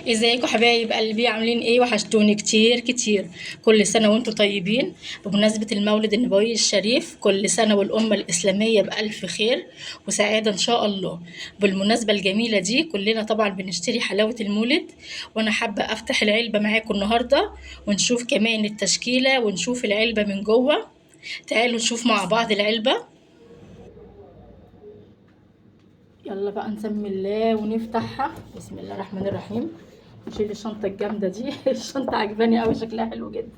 ازيكم حبايب قلبي؟ عاملين ايه؟ وحشتوني كتير كتير. كل سنة وانتم طيبين بمناسبة المولد النبوي الشريف. كل سنة والأمة الإسلامية بألف خير وسعادة إن شاء الله. بالمناسبة الجميلة دي كلنا طبعا بنشتري حلاوة المولد، وأنا حابة أفتح العلبة معاكم النهاردة ونشوف كمان التشكيلة ونشوف العلبة من جوه. تعالوا نشوف مع بعض العلبة. يلا بقى نسمي الله ونفتحها. بسم الله الرحمن الرحيم. نشيل الشنطة الجامدة دي الشنطة عجباني قوي، شكلها حلو جدا.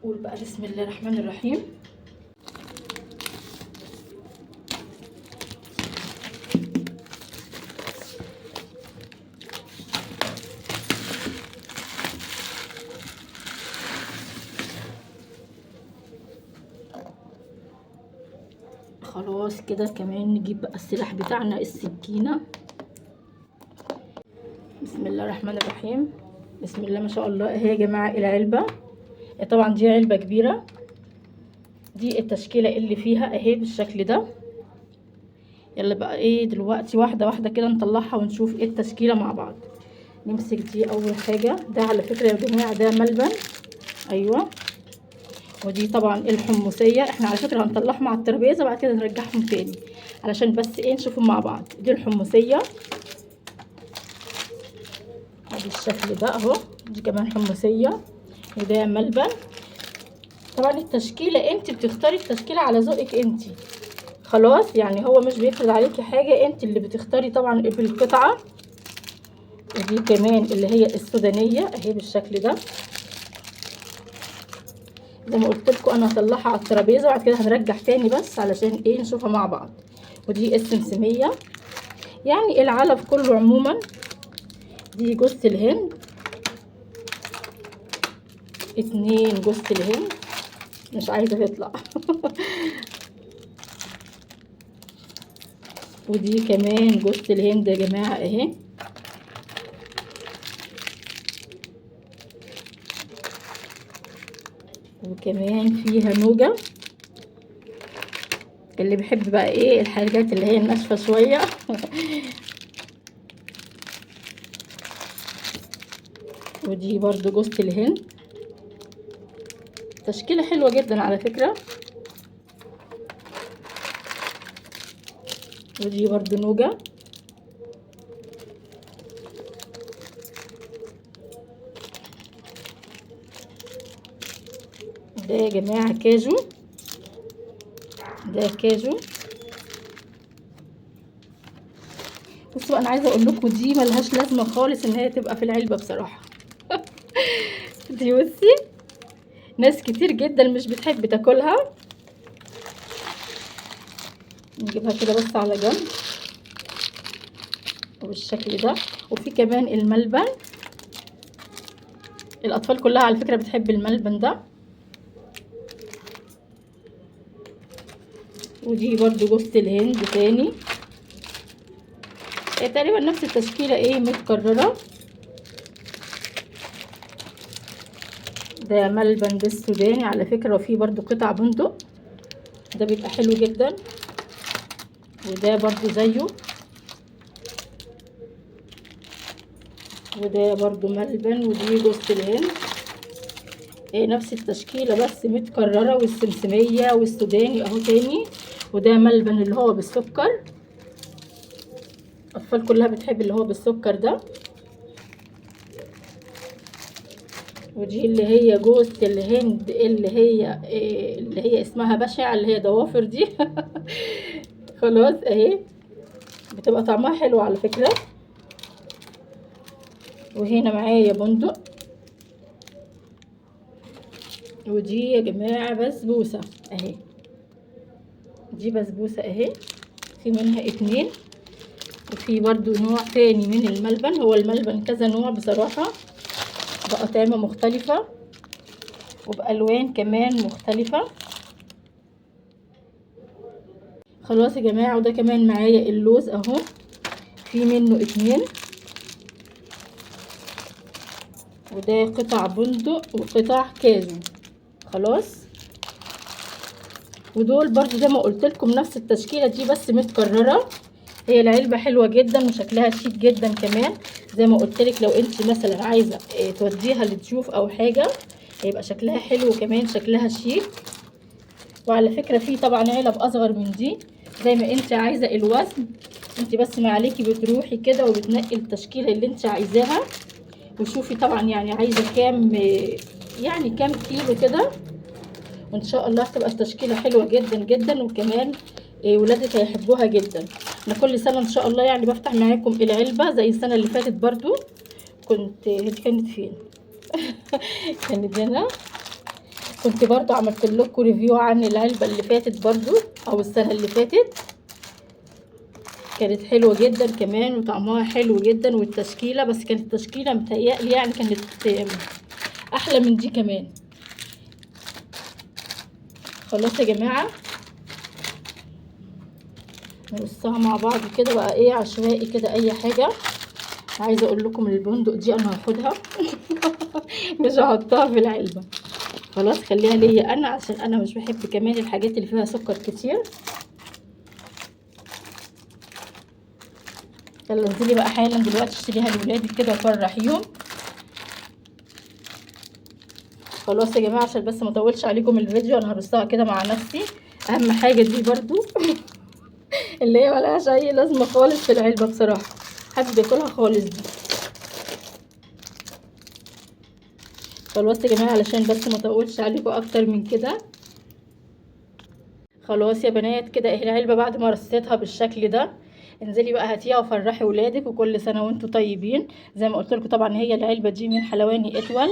قول بقى بسم الله الرحمن الرحيم. خلاص كده، كمان نجيب بقى السلاح بتاعنا، السكينة. بسم الله الرحمن الرحيم. بسم الله ما شاء الله. اهي يا جماعة العلبة، طبعا دي علبة كبيرة. دي التشكيلة اللي فيها اهي بالشكل ده. يلا بقى ايه دلوقتي واحدة واحدة كده نطلعها ونشوف ايه التشكيلة مع بعض. نمسك دي اول حاجة. ده على فكرة يا جماعة ده ملبن، ايوه. ودي طبعا الحمصية. احنا على فكرة هنطلعهم على الترابيزة بعد كده نرجعهم تاني علشان بس ايه نشوفهم مع بعض. دي الحمصية بالشكل ده اهو. دي كمان حمصية وده ملبن. طبعا التشكيلة انت بتختاري التشكيلة على ذوقك انت، خلاص يعني هو مش بيفرض عليكي حاجة، انت اللي بتختاري طبعا بالقطعة. ودي كمان اللي هي السودانية اهي بالشكل ده. زي ما قلت لكم انا هطلعها على الترابيزه وبعد كده هنرجع تاني بس علشان ايه نشوفها مع بعض. ودي السمسميه، يعني العلف كله عموما. دي جوز الهند، 2 جوز الهند، مش عايزه تطلع ودي كمان جوز الهند يا جماعه اهي. وكمان فيها نوجة، اللي بيحب بقى ايه الحاجات اللي هي الناشفه شويه ودي برضو جوز الهند. تشكيله حلوه جدا على فكره. ودي برضو نوجة. ده يا جماعه كاجو، ده كاجو. بصوا انا عايزه اقول لكم دي ملهاش لازمه خالص ان هي تبقى في العلبه بصراحه دي بصي ناس كتير جدا مش بتحب تاكلها. نجيبها كده بس على جنب وبالشكل ده. وفي كمان الملبن، الاطفال كلها على فكره بتحب الملبن ده. ودي برضو جوز الهند تاني. تقريبا نفس التشكيله ايه متكرره. ده ملبن بالسوداني على فكره، وفيه برضو قطع بندق، ده بيبقى حلو جدا. وده برضو زيه. وده برضو ملبن. ودي جوز الهند، نفس التشكيلة بس متكررة. والسمسمية والسوداني اهو تاني. وده ملبن اللي هو بالسكر، الاطفال كلها بتحب اللي هو بالسكر ده. ودي اللي هي جوز الهند اللي هي اسمها بشع، اللي هي ضوافر دي خلاص اهي، بتبقى طعمها حلو على فكرة. وهنا معايا بندق. ودي يا جماعة بسبوسة اهي. دي بسبوسة اهي، في منها 2. وفي برضو نوع تاني من الملبن. هو الملبن كذا نوع بصراحة، بأطعمة مختلفة وبألوان كمان مختلفة. خلاص يا جماعة. وده كمان معايا اللوز اهو، في منه 2. وده قطع بندق وقطع كاجو. خلاص. ودول برضو زي ما قلت لكم نفس التشكيلة دي بس متكررة. هي العلبه حلوه جدا وشكلها شيك جدا كمان. زي ما قلت لك، لو انت مثلا عايزه توديها لضيوف او حاجه، هيبقى شكلها حلو وكمان شكلها شيك. وعلى فكره في طبعا علب اصغر من دي، زي ما انت عايزه الوزن. انت بس ما عليكي بتروحي كده وبتنقي التشكيله اللي انت عايزاها، وشوفي طبعا يعني عايزه كام، يعني كام كيلو كده، وان شاء الله هتبقى التشكيله حلوه جدا جدا. وكمان ولادك هيحبوها جدا. انا كل سنه ان شاء الله يعني بفتح معاكم العلبه، زي السنه اللي فاتت برضو كانت فين كانت هنا. كنت برضو عملت لكم ريفيو عن العلبه اللي فاتت برضو، او السنه اللي فاتت. كانت حلوه جدا كمان وطعمها حلو جدا، والتشكيله بس كانت التشكيله متهيألي يعني كانت احلى من دي كمان. خلاص يا جماعه، نقصها مع بعض كده بقى، ايه عشوائي كده اي حاجه. عايزه اقول لكم البندق دي انا هاخدها مش هحطها في العلبه، خلاص خليها ليا انا، عشان انا مش بحب كمان الحاجات اللي فيها سكر كتير. يلا انزلي بقى حالا دلوقتي اشتريها لولادك كده وفرحيهم. خلاص يا جماعه، عشان بس ما اطولش عليكم الفيديو، انا هرصها كده مع نفسي. اهم حاجه دي برضو اللي هي ملهاش اي لازمه خالص في العلبه بصراحه، محدش بياكلها خالص دي. خلاص يا جماعه، علشان بس ما اطولش عليكم اكتر من كده. خلاص يا بنات، كده اهي العلبه بعد ما رصيتها بالشكل ده. انزلي بقى هاتيها وفرحي ولادك، وكل سنه وانتم طيبين. زي ما قلت لكم طبعا هي العلبه دي من حلواني اتول.